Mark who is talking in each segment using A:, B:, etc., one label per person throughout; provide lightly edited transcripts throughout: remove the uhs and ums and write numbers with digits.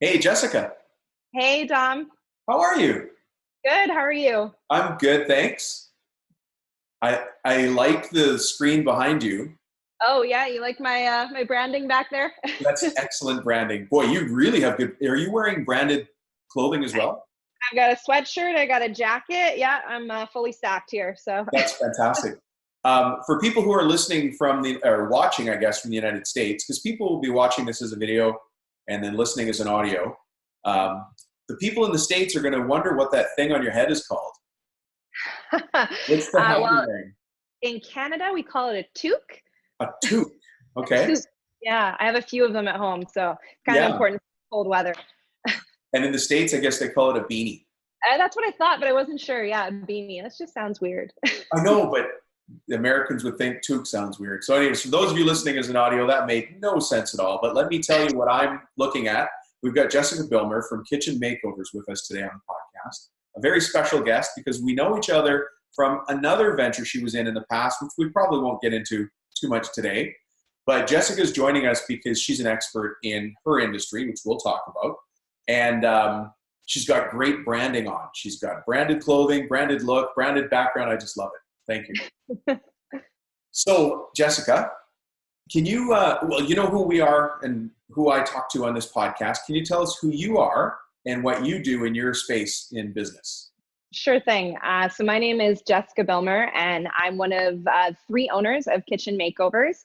A: Hey, Jessica,
B: Hey, Dom.
A: how are you?
B: Good. How are you?
A: I'm good, thanks. I like the screen behind you.
B: Oh, yeah. You like my branding back there?
A: That's excellent branding. Boy, you really have good. Are you wearing branded clothing as well?
B: I've got a sweatshirt. I got a jacket. Yeah, I'm fully stacked here. So,
A: That's fantastic. For people who are listening from the or watching, I guess, from the United States, because people will be watching this as a video and then listening as an audio. Um, the people in the States are going to wonder what that thing on your head is called. What's the hat you're
B: well,
A: wearing?
B: in Canada we call it a toque.
A: A toque.
B: A
A: Okay.
B: toque. Yeah, I have a few of them at home, so kind of
A: Yeah.
B: important for cold weather.
A: And in the States, I guess they call it a beanie.
B: That's what I thought, but I wasn't sure. Yeah, beanie. That just sounds weird.
A: I know, but the Americans would think toque sounds weird. So anyways, for those of you listening as an audio, that made no sense at all. But let me tell you what I'm looking at. We've got Jessica Bilmer from Kitchen Makeovers with us today on the podcast. A very special guest because we know each other from another venture she was in the past, which we probably won't get into too much today. But Jessica's joining us because she's an expert in her industry, which we'll talk about. And she's got great branding on. She's got branded clothing, branded look, branded background. I just love it. Thank you. So, Jessica, can you, well, you know who we are and who I talk to on this podcast. Can you tell us who you are and what you do in your space in business?
B: Sure thing. So my name is Jessica Bilmer, and I'm one of three owners of Kitchen Makeovers.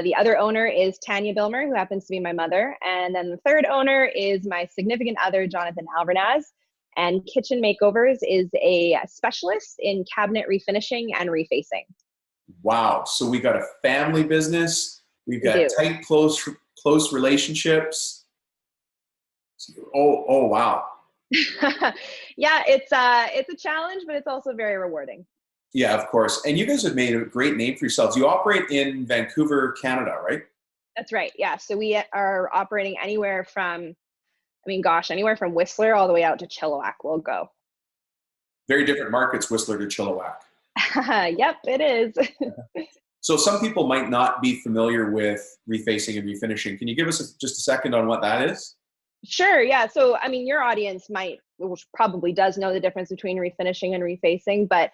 B: The other owner is Tanya Bilmer, who happens to be my mother. And then the third owner is my significant other, Jonathan Alvernaz. And Kitchen Makeovers is a specialist in cabinet refinishing and refacing.
A: Wow. So we got a family business. We've
B: We
A: got
B: do.
A: tight, close relationships. Oh, wow.
B: Yeah, it's a challenge, but it's also very rewarding.
A: Yeah, of course. And you guys have made a great name for yourselves. You operate in Vancouver, Canada, right?
B: That's right. Yeah. So we are operating anywhere from, anywhere from Whistler all the way out to Chilliwack. We'll go.
A: Very different markets, Whistler to Chilliwack.
B: Yep, it is.
A: So some people might not be familiar with refacing and refinishing. Can you give us just a second on what that is?
B: Sure. Yeah. So, your audience which probably does know the difference between refinishing and refacing, but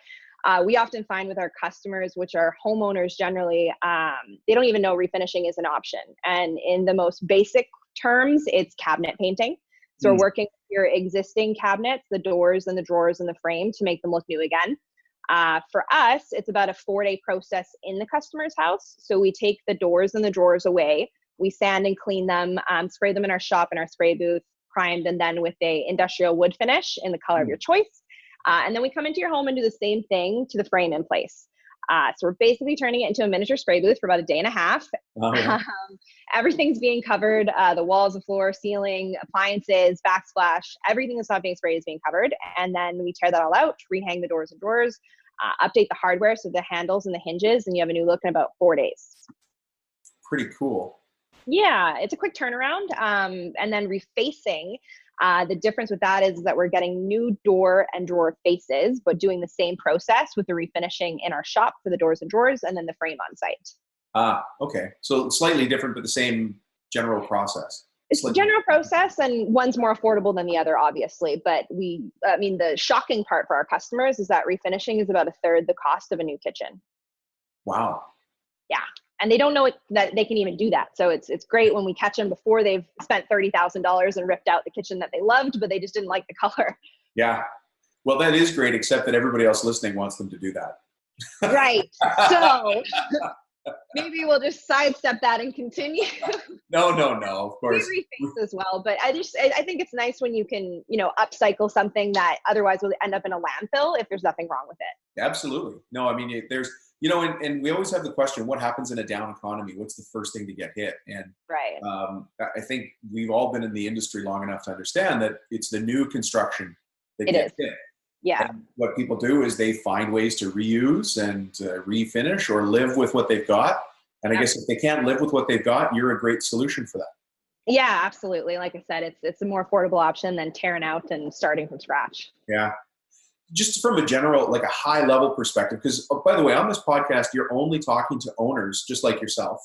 B: we often find with our customers, which are homeowners generally, they don't even know refinishing is an option. And in the most basic terms, it's cabinet painting. So we're
A: Mm.
B: working with your existing cabinets, the doors and the drawers and the frame to make them look new again. For us, it's about a 4-day process in the customer's house. So we take the doors and the drawers away. We sand and clean them, spray them in our shop in our spray booth, primed, and then with a industrial wood finish in the color of your
A: Mm.
B: choice. And then we come into your home and do the same thing to the frame in place. So we're basically turning it into a miniature spray booth for about a day and a half.
A: Oh, yeah.
B: Everything's being covered. The walls, the floor, ceiling, appliances, backsplash, everything that's not being sprayed is being covered. And then we tear that all out, rehang the doors and drawers, update the hardware, so the handles and the hinges, and you have a new look in about 4 days.
A: Pretty cool.
B: Yeah, it's a quick turnaround. And then refacing, the difference with that is that we're getting new door and drawer faces, but doing the same process with the refinishing in our shop for the doors and drawers, and then the frame on site.
A: Ah, okay. So slightly different, but the same general process.
B: It's a
A: Slightly.
B: general process, and one's more affordable than the other, obviously. But the shocking part for our customers is that refinishing is about a third the cost of a new kitchen.
A: Wow.
B: Yeah. And they don't know that they can even do that. So it's great when we catch them before they've spent $30,000 and ripped out the kitchen that they loved, but they just didn't like the color.
A: Yeah. Well, that is great, except that everybody else listening wants them to do that.
B: Right. So maybe we'll just sidestep that and continue.
A: No. Of course.
B: We reface as well, but I think it's nice when you can, upcycle something that otherwise will end up in a landfill if there's nothing wrong with it.
A: Absolutely. No, I mean, there's, and we always have the question, what happens in a down economy? What's the first thing to get hit? And
B: Right.
A: I think we've all been in the industry long enough to understand that it's the new construction that
B: It
A: gets
B: is.
A: hit.
B: Yeah.
A: And what people do is they find ways to reuse and refinish or live with what they've got. And I guess if they can't live with what they've got, you're a great solution for that.
B: Yeah, absolutely. Like I said, it's a more affordable option than tearing out and starting from scratch.
A: Yeah. Just from a general, like a high level perspective, because by the way, on this podcast, you're only talking to owners just like yourself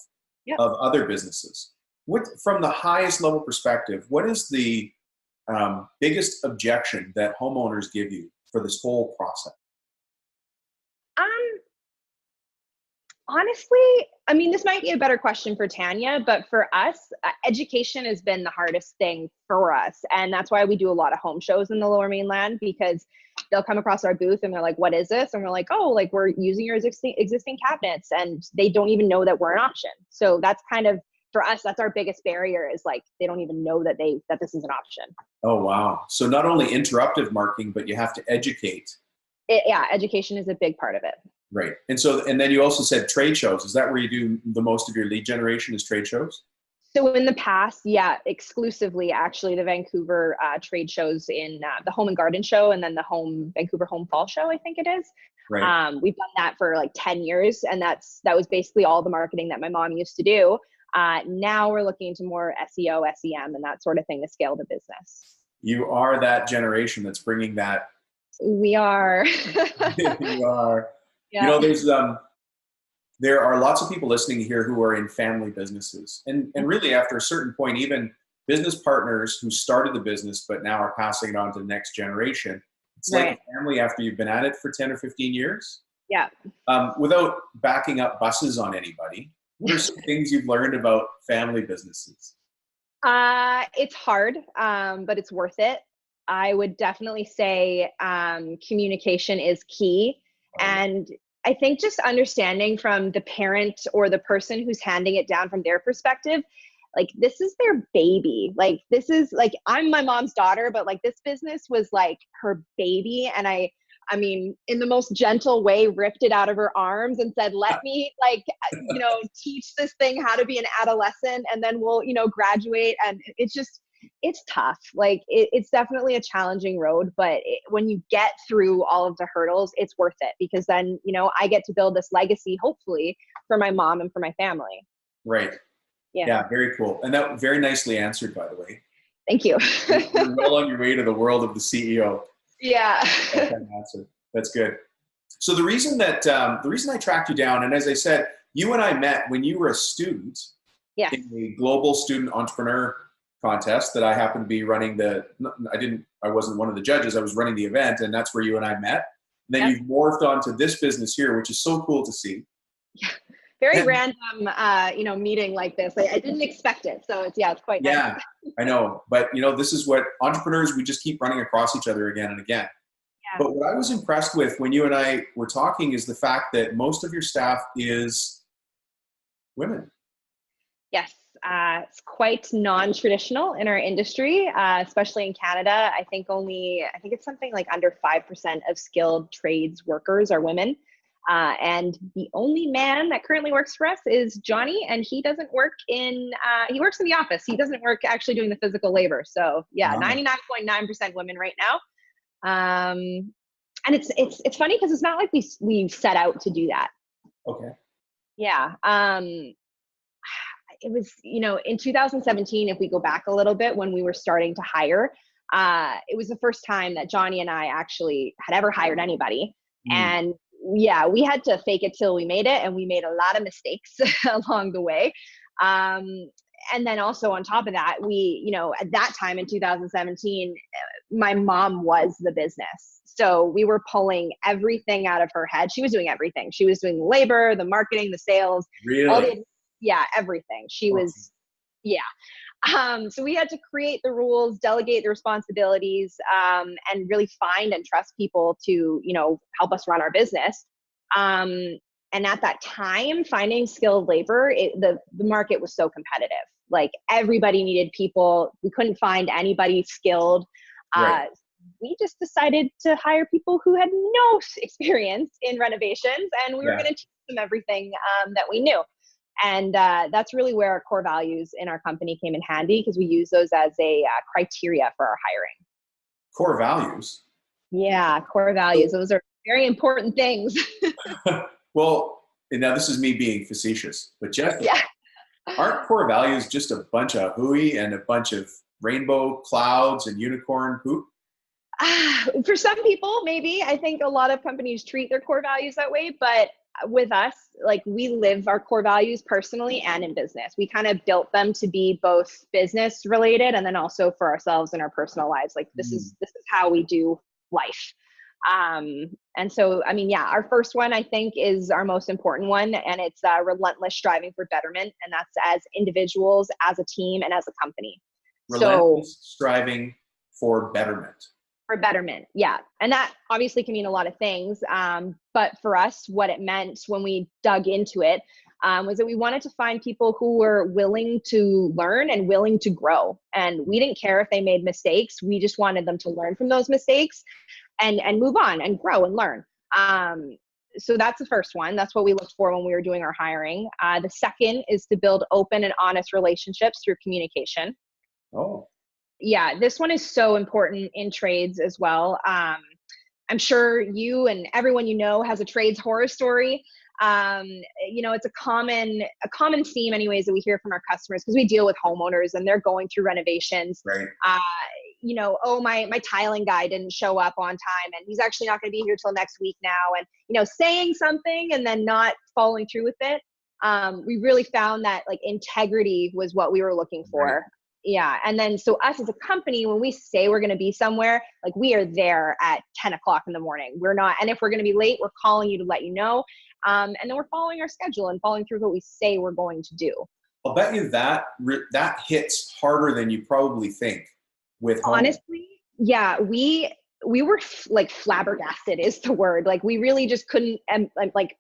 B: Yep.
A: of other businesses. What, from the highest level perspective, what is the biggest objection that homeowners give you for this whole process?
B: Um, Honestly, I mean, this might be a better question for Tanya, but for us, education has been the hardest thing for us. And that's why we do a lot of home shows in the Lower Mainland, because they'll come across our booth and they're like, what is this? And we're like, oh, like we're using your existing cabinets, and they don't even know that we're an option. So that's kind of, for us, that's our biggest barrier, is like, they don't even know that this is an option.
A: Oh, wow. So not only interruptive marketing, but you have to educate.
B: Yeah, education is a big part of it.
A: Right. And so, and then you also said trade shows. Is that where you do the most of your lead generation, is trade shows?
B: So in the past, yeah, exclusively actually the Vancouver trade shows, in the Home and Garden Show, and then the Vancouver Home Fall Show, I think it is.
A: Right.
B: We've done that for like 10 years, and that was basically all the marketing that my mom used to do. Now we're looking into more SEO, SEM, and that sort of thing to scale the business.
A: You are that generation that's bringing that.
B: We are.
A: You are.
B: Yeah.
A: You know, there are lots of people listening here who are in family businesses. And really, after a certain point, even business partners who started the business but now are passing it on to the next generation. It's
B: Right.
A: like a family after you've been at it for 10 or 15 years.
B: Yeah.
A: Without backing up buses on anybody, what are some things you've learned about family businesses?
B: It's hard, but it's worth it. I would definitely say communication is key. And I think just understanding from the parent or the person who's handing it down from their perspective, like, this is their baby. Like, this is like, I'm my mom's daughter, but like, this business was like her baby. And I mean, in the most gentle way, ripped it out of her arms and said, let me, like, teach this thing how to be an adolescent, and then we'll, graduate. And it's tough. Like, it's definitely a challenging road, but when you get through all of the hurdles, it's worth it, because then, I get to build this legacy, hopefully, for my mom and for my family.
A: Right. Yeah, very cool. And that very nicely answered, by the way.
B: Thank you.
A: You're well on your way to the world of the CEO.
B: Yeah.
A: That's good. So the reason I tracked you down, and as I said, you and I met when you were a student.
B: Yes.
A: In the global student entrepreneur contest that I happened to be running. I wasn't one of the judges. I was running the event, and that's where you and I met. And then you've morphed onto this business here, which is so cool to see.
B: Yeah. Very random, meeting like this. I didn't expect it. So it's quite nice.
A: Yeah, I know. But, this is what entrepreneurs, we just keep running across each other again and again. Yeah. But what I was impressed with when you and I were talking is the fact that most of your staff is women.
B: Yes. It's quite non-traditional in our industry, especially in Canada. I think it's something like under 5% of skilled trades workers are women. And the only man that currently works for us is Johnny, and he doesn't work he works in the office. He doesn't work actually doing the physical labor. So yeah, 99.9% women right now. And it's funny because it's not like we set out to do that.
A: Okay.
B: Yeah. It was, in 2017, if we go back a little bit, when we were starting to hire, it was the first time that Johnny and I actually had ever hired anybody. And yeah, we had to fake it till we made it, and we made a lot of mistakes along the way. And then also on top of that, we, at that time in 2017, my mom was the business. So we were pulling everything out of her head. She was doing everything. She was doing the labor, the marketing, the sales.
A: Really?
B: Everything. She was, so we had to create the rules, delegate the responsibilities, and really find and trust people to, help us run our business. And at that time, finding skilled labor, the market was so competitive. Like, everybody needed people. We couldn't find anybody skilled.
A: Right.
B: We just decided to hire people who had no experience in renovations, and we were going to teach them everything that we knew. And that's really where our core values in our company came in handy, because we use those as a criteria for our hiring.
A: Core values?
B: Yeah, core values. Those are very important things.
A: Well, and now this is me being facetious, but Jessica, aren't core values just a bunch of hooey and a bunch of rainbow clouds and unicorn poop?
B: For some people, maybe. I think a lot of companies treat their core values that way, but with us, like we live our core values personally and in business. We kind of built them to be both business related and then also for ourselves in our personal lives. Like this is how we do life. And so, I mean, yeah, our first one I think is our most important one, and it's relentless striving for betterment. And that's as individuals, as a team, and as a company.
A: Relentless striving for betterment.
B: For betterment, yeah. And that obviously can mean a lot of things. But for us, what it meant when we dug into it was that we wanted to find people who were willing to learn and willing to grow. And we didn't care if they made mistakes. We just wanted them to learn from those mistakes and move on and grow and learn. So that's the first one. That's what we looked for when we were doing our hiring. The second is to build open and honest relationships through communication.
A: Oh.
B: Yeah, this one is so important in trades as well. I'm sure you and everyone you know has a trades horror story. It's a common theme anyways that we hear from our customers because we deal with homeowners and they're going through renovations.
A: Right.
B: Oh, my tiling guy didn't show up on time and he's actually not going to be here till next week now. And, saying something and then not following through with it. We really found that like integrity was what we were looking for. Right. Yeah. And then, so us as a company, when we say we're going to be somewhere, like we are there at 10 o'clock in the morning. We're not, and if we're going to be late, we're calling you to let you know. And then we're following our schedule and following through what we say we're going to do.
A: I'll bet you that hits harder than you probably think with home.
B: Honestly, yeah, we were like flabbergasted is the word. Like we really just couldn't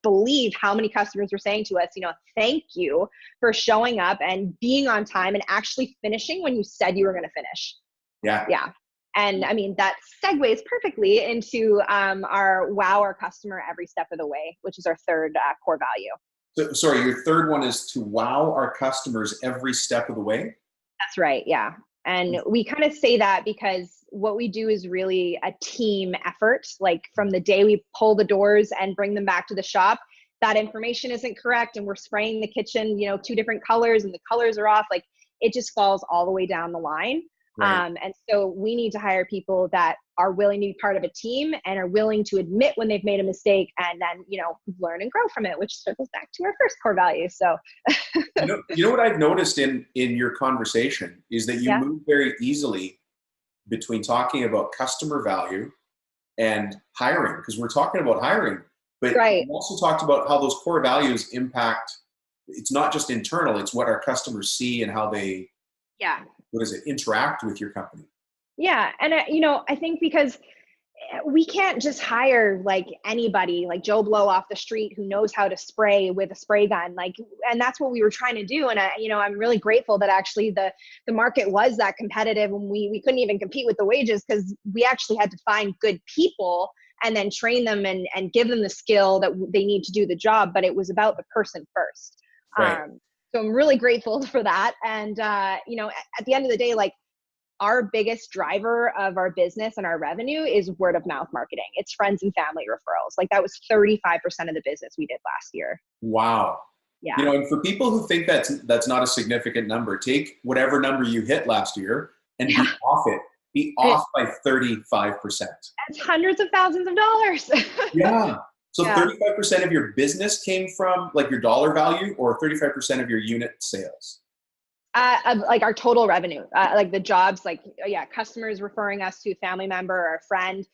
B: believe how many customers were saying to us, thank you for showing up and being on time and actually finishing when you said you were going to finish.
A: Yeah.
B: Yeah. And I mean, that segues perfectly into our wow our customer every step of the way, which is our third core value.
A: So, sorry, your third one is to wow our customers every step of the way?
B: That's right. Yeah. And we kind of say that because what we do is really a team effort. Like from the day we pull the doors and bring them back to the shop, that information isn't correct and we're spraying the kitchen, 2 different colors and the colors are off. Like it just falls all the way down the line. Right. And so we need to hire people that are willing to be part of a team and are willing to admit when they've made a mistake and then, learn and grow from it, which circles back to our first core value. So,
A: you know what I've noticed in your conversation is that you move very easily between talking about customer value and hiring, because we're talking about hiring, but you also talked about how those core values impact, it's not just internal, it's what our customers see and how they, interact with your company.
B: Yeah. And, I think because we can't just hire like anybody, like Joe Blow off the street who knows how to spray with a spray gun. And that's what we were trying to do. And I'm really grateful that actually the market was that competitive and we couldn't even compete with the wages because we actually had to find good people and then train them and give them the skill that they need to do the job. But it was about the person first.
A: Right.
B: So I'm really grateful for that. And, at the end of the day, like, our biggest driver of our business and our revenue is word of mouth marketing. It's friends and family referrals. Like that was 35% of the business we did last year.
A: Wow.
B: Yeah.
A: And for people who think that's not a significant number, take whatever number you hit last year and be off it. Be off by 35%.
B: That's hundreds of thousands of dollars.
A: Yeah. So 35% of your business came from like your dollar value or 35% of your unit sales?
B: Like our total revenue, like the jobs, customers referring us to a family member or a friend.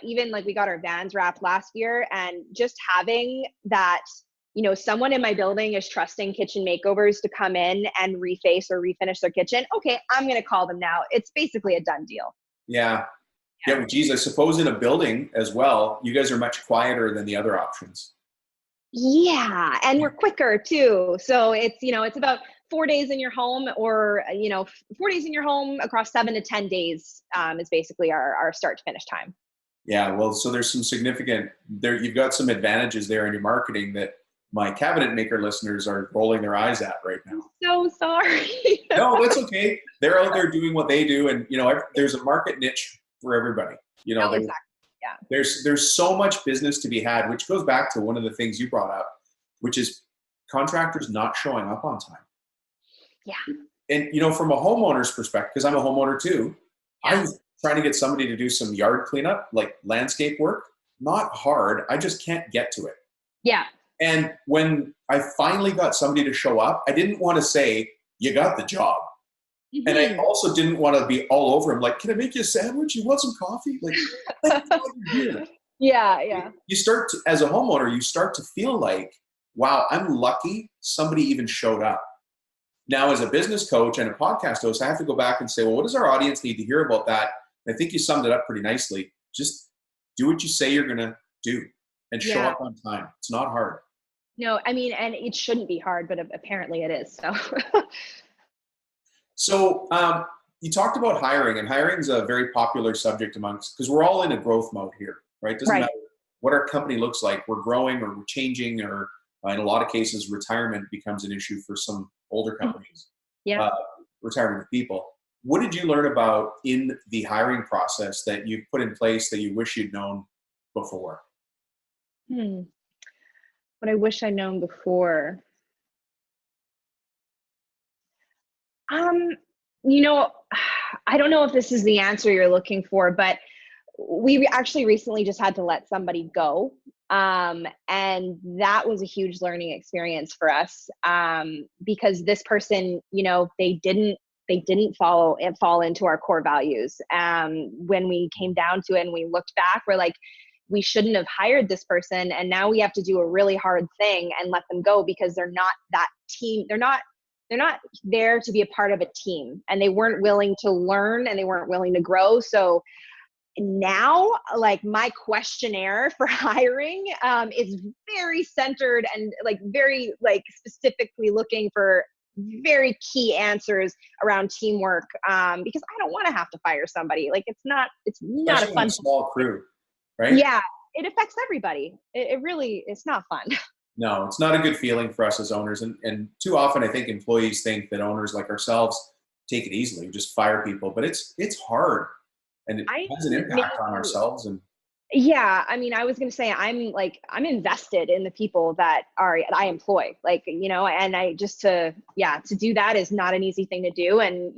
B: Even like we got our vans wrapped last year, and just having that, someone in my building is trusting Kitchen Makeovers to come in and reface or refinish their kitchen. Okay, I'm going to call them now. It's basically a done deal.
A: Yeah. Yeah. Well, geez, I suppose in a building as well, you guys are much quieter than the other options.
B: Yeah. And we're quicker too. So it's, it's about 4 days in your home or, 4 days in your home across 7 to 10 days is basically our start to finish time.
A: Yeah. Well, so there's some significant there. You've got some advantages there in your marketing that my cabinet maker listeners are rolling their eyes at right now.
B: I'm so sorry.
A: No, that's okay. They're out there doing what they do. And, there's a market niche for everybody,
B: exactly. Yeah.
A: There's so much business to be had, which goes back to one of the things you brought up, which is contractors not showing up on time.
B: Yeah.
A: And, from a homeowner's perspective, because I'm a homeowner too, I was trying to get somebody to do some yard cleanup, like landscape work. Not hard. I just can't get to it.
B: Yeah.
A: And when I finally got somebody to show up, I didn't want to say, you got the job. And I also didn't want to be all over him. Like, can I make you a sandwich? You want some coffee? Like, thank God you're here.
B: Yeah.
A: You start to, as a homeowner, you start to feel like, wow, I'm lucky somebody even showed up. Now, as a business coach and a podcast host, I have to go back and say, well, what does our audience need to hear about that? And I think you summed it up pretty nicely. Just do what you say you're going to do and show up on time. It's not hard.
B: No, I mean, and it shouldn't be hard, but apparently it is.
A: So you talked about hiring, and hiring is a very popular subject amongst, because we're all in a growth mode here, right? It doesn't matter what our company looks like. We're growing or we're changing, or in a lot of cases, retirement becomes an issue for some older companies. Retirement of people. What did you learn about in the hiring process that you've put in place that you wish you'd known before?
B: What I wish I'd known before. You know, I don't know if this is the answer you're looking for, but we actually recently just had to let somebody go. And that was a huge learning experience for us, because this person, you know, they didn't fall into our core values. When we came down to it and we looked back, we're like, we shouldn't have hired this person. And now we have to do a really hard thing and let them go because they're not that team. They're not there to be a part of a team, and they weren't willing to learn and they weren't willing to grow. So now, like, my questionnaire for hiring is very centered and very specifically looking for very key answers around teamwork, because I don't want to have to fire somebody. Like, it's not
A: Especially
B: a fun
A: in a small crew, right?
B: Yeah, it affects everybody. It really, it's not fun.
A: No, it's not a good feeling for us as owners. And too often I think employees think that owners like ourselves take it easily, just fire people, but it's hard, and it has an impact on ourselves. And
B: yeah, I mean, I was going to say, I'm invested in the people that I employ, and I just to do that is not an easy thing to do. And,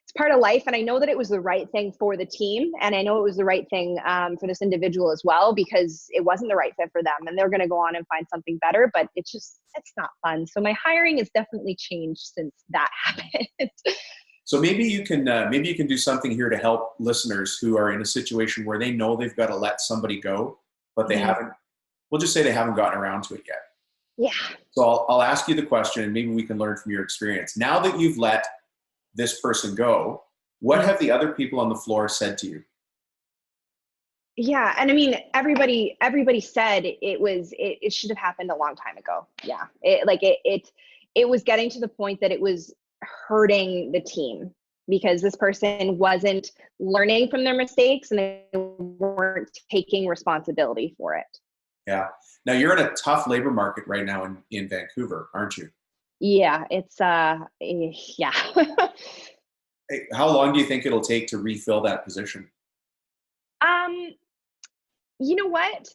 B: it's part of life. And I know that it was the right thing for the team. And I know it was the right thing for this individual as well, because it wasn't the right fit for them, and they're going to go on and find something better, but it's not fun. So my hiring has definitely changed since that happened.
A: So maybe you can do something here to help listeners who are in a situation where they know they've got to let somebody go, but they haven't. We'll just say they haven't gotten around to it yet.
B: Yeah.
A: So I'll ask you the question, and maybe we can learn from your experience. Now that you've let this person go, what have the other people on the floor said to you?
B: Yeah, and I mean, everybody said it should have happened a long time ago. Yeah, it was getting to the point that it was hurting the team because this person wasn't learning from their mistakes and they weren't taking responsibility for it.
A: Yeah. Now you're in a tough labor market right now in Vancouver, aren't you?
B: Yeah, it's yeah.
A: Hey, how long do you think it'll take to refill that position?
B: You know what?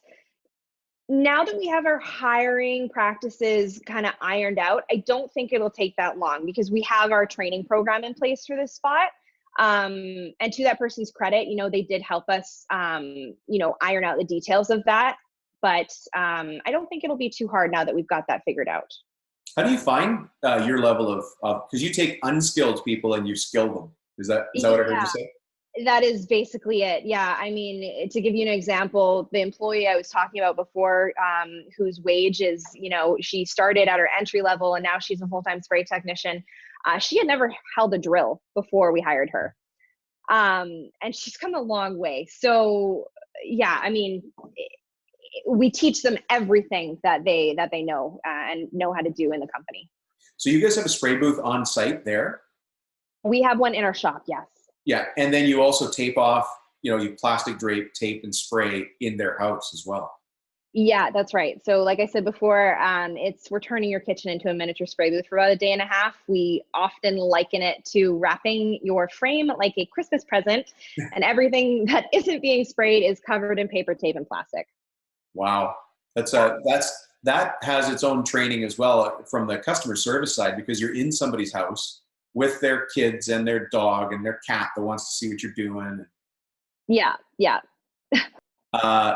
B: Now that we have our hiring practices kind of ironed out, I don't think it'll take that long because we have our training program in place for this spot. And to that person's credit, they did help us, iron out the details of that. But I don't think it'll be too hard now that we've got that figured out.
A: How do you find your level of, because you take unskilled people and you skill them? Is that what I heard you say?
B: That is basically it. Yeah. I mean, to give you an example, the employee I was talking about before, whose wage is, she started at her entry level and now she's a full-time spray technician. She had never held a drill before we hired her. And she's come a long way. So yeah, I mean, we teach them everything that they know and know how to do in the company.
A: So you guys have a spray booth on site there?
B: We have one in our shop. Yes.
A: Yeah. And then you also tape off, you plastic drape, tape, and spray in their house as well.
B: Yeah, that's right. So like I said before, we're turning your kitchen into a miniature spray booth for about a day and a half. We often liken it to wrapping your frame like a Christmas present, and everything that isn't being sprayed is covered in paper, tape, and plastic.
A: Wow. That has its own training as well from the customer service side, because you're in somebody's house with their kids and their dog and their cat that wants to see what you're doing.
B: Yeah. Yeah.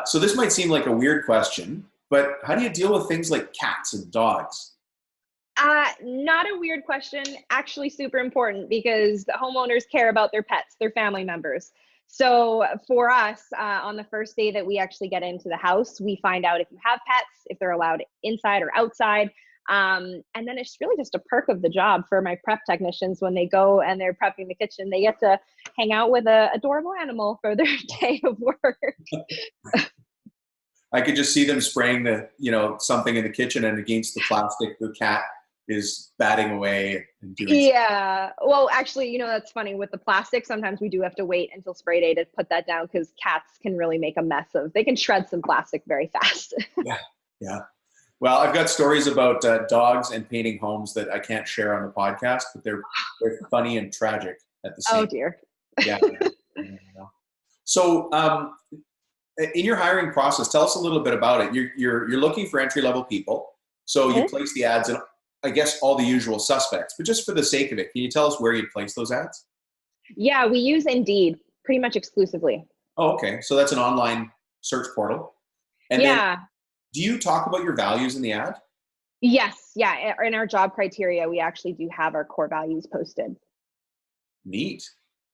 A: So this might seem like a weird question, But how do you deal with things like cats and dogs?
B: Not a weird question, actually super important because the homeowners care about their pets, their family members. So for us, on the first day that we actually get into the house, we find out if you have pets, if they're allowed inside or outside. And then it's really just a perk of the job for my prep technicians when they go and they're prepping the kitchen. They get to hang out with a adorable animal for their day of work.
A: I could just see them spraying something in the kitchen, and against the plastic, the cat is batting away and doing
B: Yeah. Well, actually, that's funny with the plastic. Sometimes we do have to wait until spray day to put that down because cats can really make a mess they can shred some plastic very fast.
A: Yeah. Yeah. Well, I've got stories about dogs and painting homes that I can't share on the podcast, but they're funny and tragic at the same time.
B: Oh dear.
A: Yeah. So, in your hiring process, tell us a little bit about it. You're looking for entry-level people. So you place the ads in, I guess, all the usual suspects, but just for the sake of it, can you tell us where you place those ads?
B: Yeah, we use Indeed pretty much exclusively.
A: Oh, okay. So that's an online search portal. And then do you talk about your values in the ad?
B: Yes. Yeah. In our job criteria, we actually do have our core values posted.
A: Neat.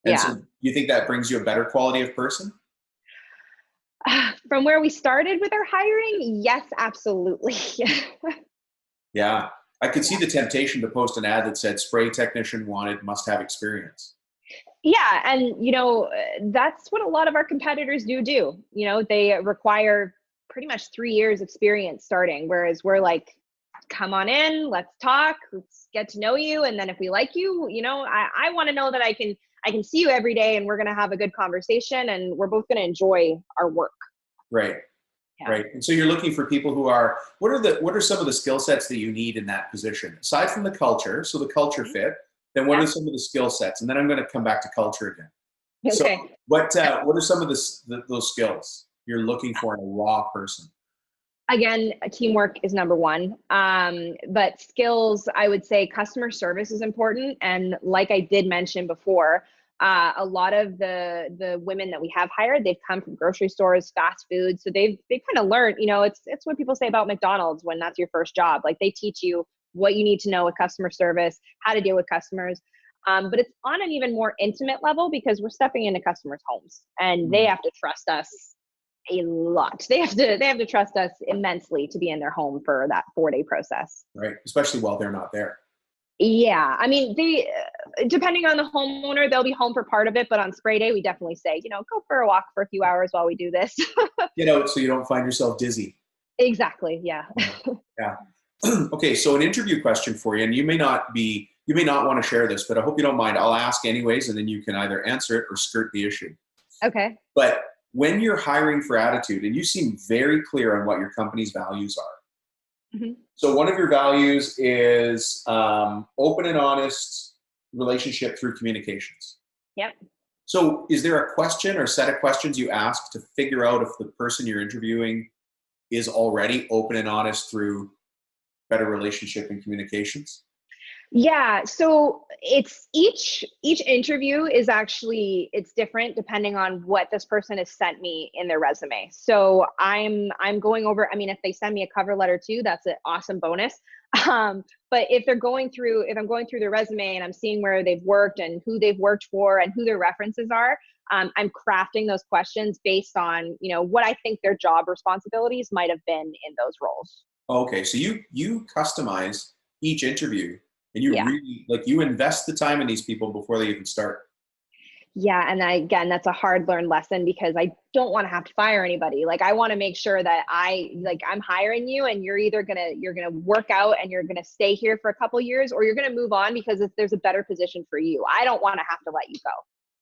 A: And so you think that brings you a better quality of person?
B: From where we started with our hiring, yes, absolutely.
A: Yeah. I could see the temptation to post an ad that said spray technician wanted, must have experience.
B: Yeah. And, that's what a lot of our competitors do. They require pretty much 3 years experience starting, whereas we're like, come on in, let's talk, let's get to know you. And then if we like you, I want to know that I can see you every day and we're going to have a good conversation and we're both going to enjoy our work.
A: Right. Yeah. Right. And so you're looking for people who are, what are some of the skill sets that you need in that position? Aside from the culture, so the culture fit, then what are some of the skill sets? And then I'm going to come back to culture again. Okay. So what are some of those skills you're looking for in a raw person?
B: Again, teamwork is number one. But skills, I would say customer service is important. And like I did mention before, a lot of the women that we have hired, they've come from grocery stores, fast food. So they kind of learned, it's what people say about McDonald's when that's your first job. Like they teach you what you need to know with customer service, how to deal with customers. But it's on an even more intimate level because we're stepping into customers' homes and they have to trust us a lot. They have to trust us immensely to be in their home for that 4-day process.
A: Right. Especially while they're not there.
B: Yeah. I mean, depending on the homeowner, they'll be home for part of it, but on spray day, we definitely say, go for a walk for a few hours while we do this.
A: So you don't find yourself dizzy.
B: Exactly. Yeah.
A: Yeah. Okay. So an interview question for you, and you may not want to share this, but I hope you don't mind. I'll ask anyways, and then you can either answer it or skirt the issue.
B: Okay.
A: But when you're hiring for attitude, and you seem very clear on what your company's values are. Mm-hmm. So one of your values is open and honest relationship through communications.
B: Yep.
A: So is there a question or set of questions you ask to figure out if the person you're interviewing is already open and honest through better relationship and communications?
B: Yeah. So it's each interview is actually, it's different depending on what this person has sent me in their resume. So I'm going over, if they send me a cover letter too, that's an awesome bonus. But if I'm going through their resume and I'm seeing where they've worked and who they've worked for and who their references are, I'm crafting those questions based on, what I think their job responsibilities might have been in those roles.
A: Okay. So you customize each interview. And you really, you invest the time in these people before they even start.
B: Yeah. And again, that's a hard learned lesson because I don't want to have to fire anybody. I want to make sure that I'm hiring you and you're either you're going to work out and you're going to stay here for a couple years, or you're going to move on because if there's a better position for you. I don't want to have to let you go.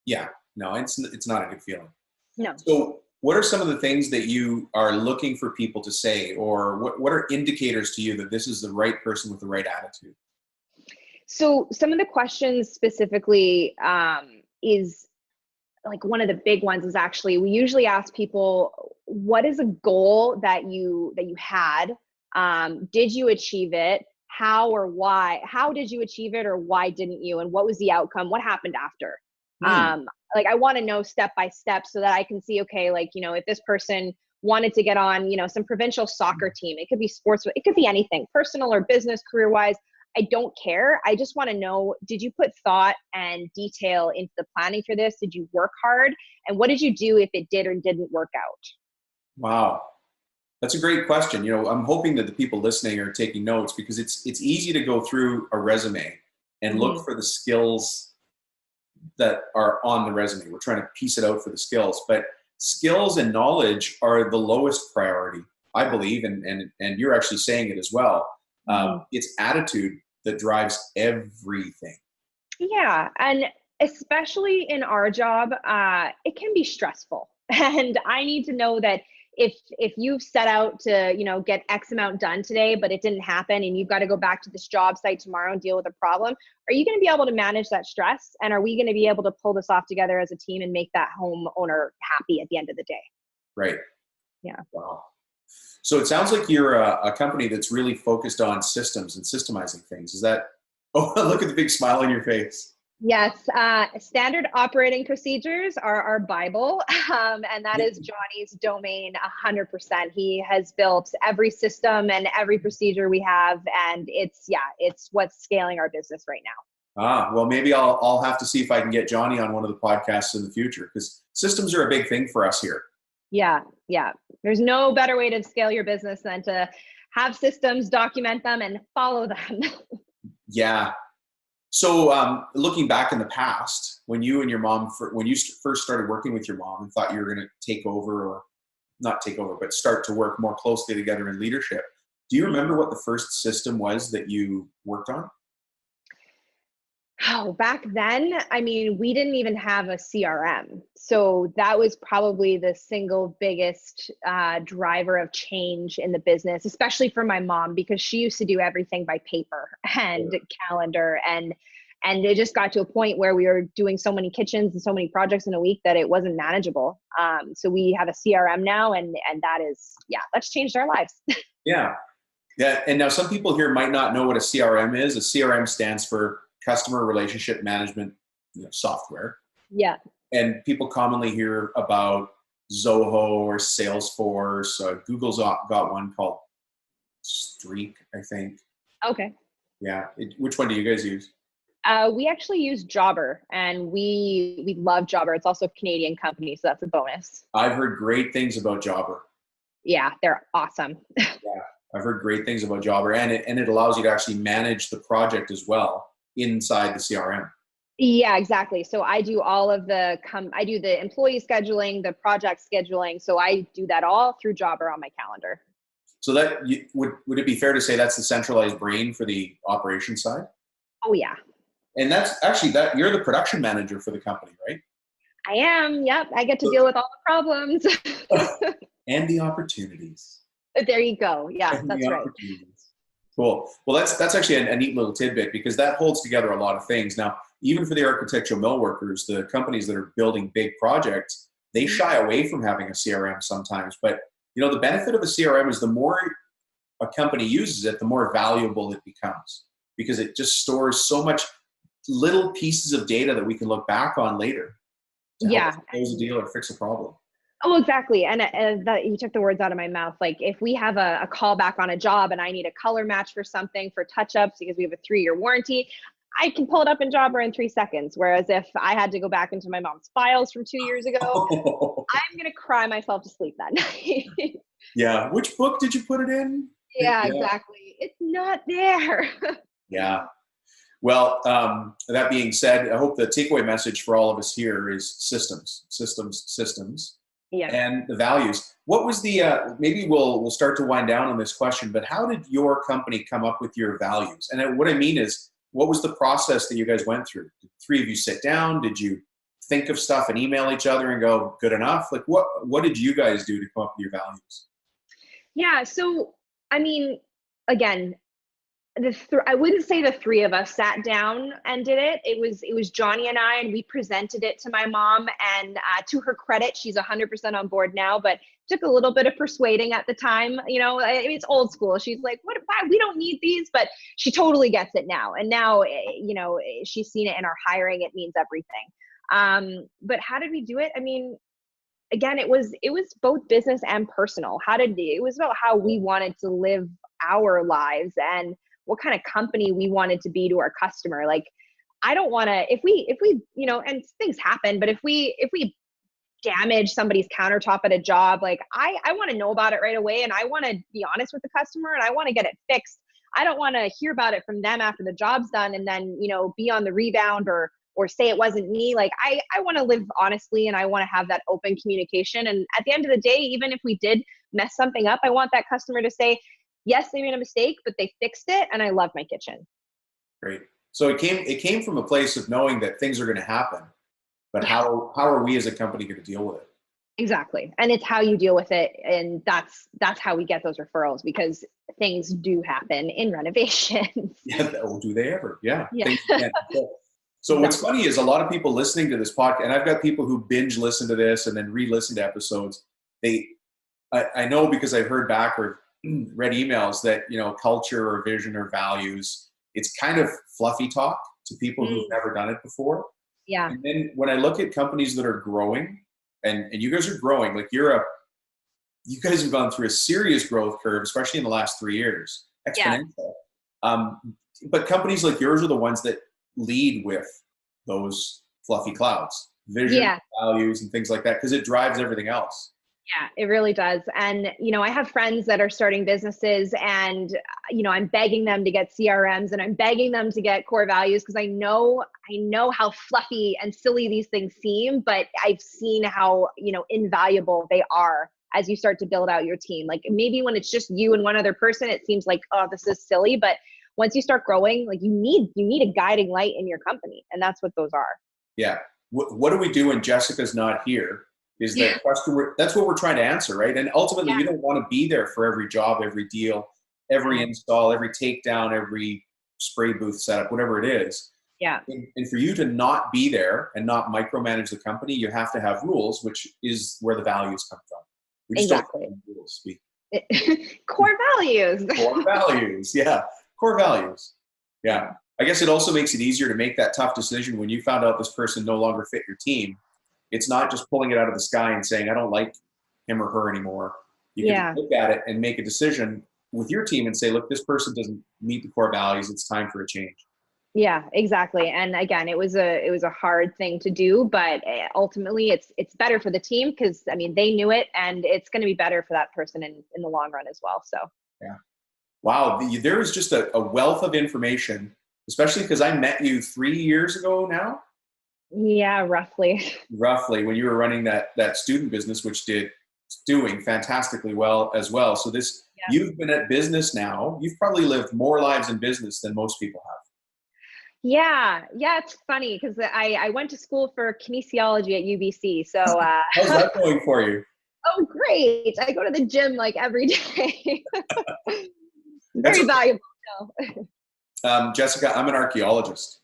B: Yeah.
A: No, it's not a good feeling.
B: No.
A: So what are some of the things that you are looking for people to say, or what are indicators to you that this is the right person with the right attitude?
B: So some of the questions specifically is one of the big ones is actually, we usually ask people, what is a goal that you had? Did you achieve it? How or why? How did you achieve it, or why didn't you? And what was the outcome? What happened after? I want to know step by step so that I can see, okay, if this person wanted to get on, some provincial soccer team. It could be sports, it could be anything, personal or business, career-wise. I don't care. I just want to know, did you put thought and detail into the planning for this? Did you work hard? And what did you do if it did or didn't work out?
A: Wow. That's a great question. I'm hoping that the people listening are taking notes, because it's easy to go through a resume and look for the skills that are on the resume. We're trying to piece it out for the skills, but skills and knowledge are the lowest priority, I believe, and you're actually saying it as well. It's attitude that drives everything.
B: Yeah, and especially in our job, it can be stressful. And I need to know that if you've set out to, get X amount done today, but it didn't happen and you've got to go back to this job site tomorrow and deal with a problem, are you going to be able to manage that stress? And are we going to be able to pull this off together as a team and make that homeowner happy at the end of the day?
A: Right.
B: Yeah.
A: Wow. So it sounds like you're a company that's really focused on systems and systemizing things. Is that, oh, look at the big smile on your face.
B: Yes, standard operating procedures are our Bible, and that is Johnny's domain 100%. He has built every system and every procedure we have, and it's what's scaling our business right now.
A: Well, maybe I'll have to see if I can get Johnny on one of the podcasts in the future, because systems are a big thing for us here.
B: Yeah. There's no better way to scale your business than to have systems, document them, and follow them.
A: Yeah. So looking back in the past, when you and your mom, when you first started working with your mom and thought you were going to take over, or not take over, but start to work more closely together in leadership, do you remember what the first system was that you worked on?
B: Oh, back then, we didn't even have a CRM. So that was probably the single biggest driver of change in the business, especially for my mom, because she used to do everything by paper and calendar. And it just got to a point where we were doing so many kitchens and so many projects in a week that it wasn't manageable. So we have a CRM now, and that is, that's changed our lives.
A: Yeah. And now some people here might not know what a CRM is. A CRM stands for customer relationship management software.
B: Yeah.
A: And people commonly hear about Zoho or Salesforce. Google's got one called Streak, I think.
B: Okay.
A: Yeah. Which one do you guys use?
B: We actually use Jobber, and we love Jobber. It's also a Canadian company, so that's a bonus.
A: I've heard great things about Jobber.
B: Yeah, they're awesome.
A: Yeah, I've heard great things about Jobber, and it allows you to actually manage the project as well inside the CRM.
B: Yeah, exactly. So I do all of I do the employee scheduling, the project scheduling. So I do that all through Jobber on my calendar.
A: So that would it be fair to say that's the centralized brain for the operations side?
B: Oh yeah.
A: And that's actually you're the production manager for the company, right?
B: I am. Yep. I get to deal with all the problems.
A: And the opportunities.
B: There you go. Yeah, that's right.
A: Cool. Well, that's actually a neat little tidbit, because that holds together a lot of things. Now, even for the architectural mill workers, the companies that are building big projects, they shy away from having a CRM sometimes. But the benefit of a CRM is the more a company uses it, the more valuable it becomes, because it just stores so much little pieces of data that we can look back on later to help us close a deal or fix a problem.
B: Oh, exactly. And that, you took the words out of my mouth. Like, if we have a call back on a job and I need a color match for something for touch-ups because we have a 3-year warranty, I can pull it up in Jobber in 3 seconds. Whereas if I had to go back into my mom's files from 2 years ago, I'm going to cry myself to sleep that night.
A: Yeah. Which book did you put it in?
B: Yeah, exactly. It's not there.
A: Yeah. Well, that being said, I hope the takeaway message for all of us here is systems. Yeah. And the values. What was the, maybe we'll start to wind down on this question, but how did your company come up with your values? And what I mean is, what was the process that you guys went through? Did the 3 of you sit down? Did you think of stuff and email each other and go, good enough? Like, what did you guys do to come up with your values?
B: Yeah. So, again, I wouldn't say the 3 of us sat down and did it. It was Johnny and I, and we presented it to my mom. And to her credit, she's 100% on board now, but took a little bit of persuading at the time. It's old school. She's like, "What? Why? We don't need these," but she totally gets it now. And now, she's seen it in our hiring. It means everything. But how did we do it? again, it was both business and personal. It was about how we wanted to live our lives and what kind of company we wanted to be to our customer. Like, I don't want to, if we, and things happen, but if we damage somebody's countertop at a job, like I want to know about it right away. And I want to be honest with the customer and I want to get it fixed. I don't want to hear about it from them after the job's done and then, be on the rebound or say it wasn't me. Like I want to live honestly and I want to have that open communication. And at the end of the day, even if we did mess something up, I want that customer to say, yes, they made a mistake, but they fixed it and I love my kitchen.
A: Great. So it came from a place of knowing that things are going to happen, but how are we as a company going to deal with it?
B: Exactly. And it's how you deal with it. And that's how we get those referrals, because things do happen in renovations.
A: Yeah. Oh, do they ever? Yeah.
B: Yeah.
A: So what's funny is a lot of people listening to this podcast, and I've got people who binge listen to this and then re-listen to episodes. I know because I've heard back or read emails that, culture or vision or values, it's kind of fluffy talk to people who've never done it before.
B: Yeah.
A: And then when I look at companies that are growing, and you guys are growing, like you guys have gone through a serious growth curve, especially in the last 3 years, exponential. Yeah. But companies like yours are the ones that lead with those fluffy clouds, vision, values, and things like that, because it drives everything else.
B: Yeah, it really does. And, I have friends that are starting businesses and, I'm begging them to get CRMs and I'm begging them to get core values because I know how fluffy and silly these things seem, but I've seen how, invaluable they are as you start to build out your team. Like maybe when it's just you and one other person, it seems like, oh, this is silly. But once you start growing, like you need a guiding light in your company. And that's what those are.
A: Yeah. What do we do when Jessica's not here? Is that question? That's what we're trying to answer, right? And ultimately, you don't want to be there for every job, every deal, every install, every takedown, every spray booth setup, whatever it is.
B: Yeah.
A: And for you to not be there and not micromanage the company, you have to have rules, which is where the values come from. We just don't have rules.
B: Core values.
A: Core values. Yeah. Core values. Yeah. I guess it also makes it easier to make that tough decision when you found out this person no longer fit your team. It's not just pulling it out of the sky and saying, I don't like him or her anymore. You can look at it and make a decision with your team and say, look, this person doesn't meet the core values. It's time for a change.
B: Yeah, exactly. And again, it was a hard thing to do, but ultimately it's better for the team because they knew it and it's going to be better for that person in the long run as well. So
A: yeah. Wow. There is just a wealth of information, especially because I met you 3 years ago now.
B: Yeah, roughly.
A: Roughly, when you were running that student business, which doing fantastically well as well. So you've been at business now. You've probably lived more lives in business than most people have.
B: Yeah, it's funny because I went to school for kinesiology at UBC. So
A: how's that going for you?
B: Oh, great! I go to the gym like every day. Very valuable.
A: Jessica, I'm an archaeologist.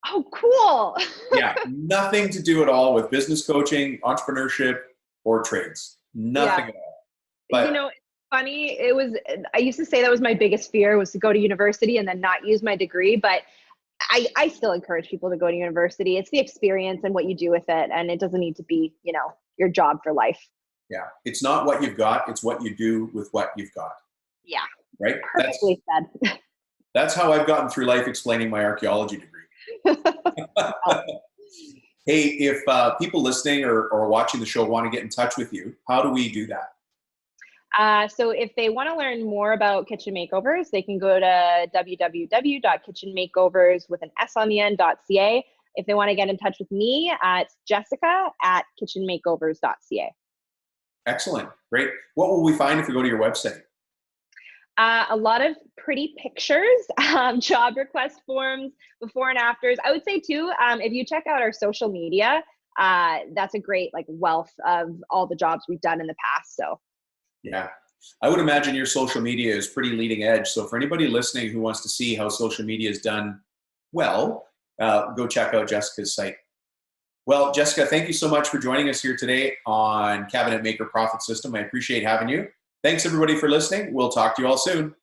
B: Oh, cool.
A: Yeah, nothing to do at all with business coaching, entrepreneurship, or trades. Nothing at all. But
B: it's funny. I used to say that was my biggest fear was to go to university and then not use my degree. But I still encourage people to go to university. It's the experience and what you do with it. And it doesn't need to be, your job for life.
A: Yeah. It's not what you've got. It's what you do with what you've got.
B: Yeah.
A: Right?
B: Perfectly said.
A: That's how I've gotten through life explaining my archaeology degree. Hey, if people listening or watching the show want to get in touch with you, how do we do that?
B: So if they want to learn more about Kitchen Makeovers, they can go to www.kitchenmakeovers with an S on the end.ca. If they want to get in touch with me, it's jessica@kitchenmakeovers.ca.
A: Excellent. Great. What will we find if we go to your website?
B: A lot of pretty pictures, job request forms, before and afters. I would say too, if you check out our social media, that's a great wealth of all the jobs we've done in the past. So
A: yeah, I would imagine your social media is pretty leading edge. So for anybody listening who wants to see how social media is done well, go check out Jessica's site. Well, Jessica, thank you so much for joining us here today on Cabinet Maker Profit System. I appreciate having you. Thanks everybody for listening. We'll talk to you all soon.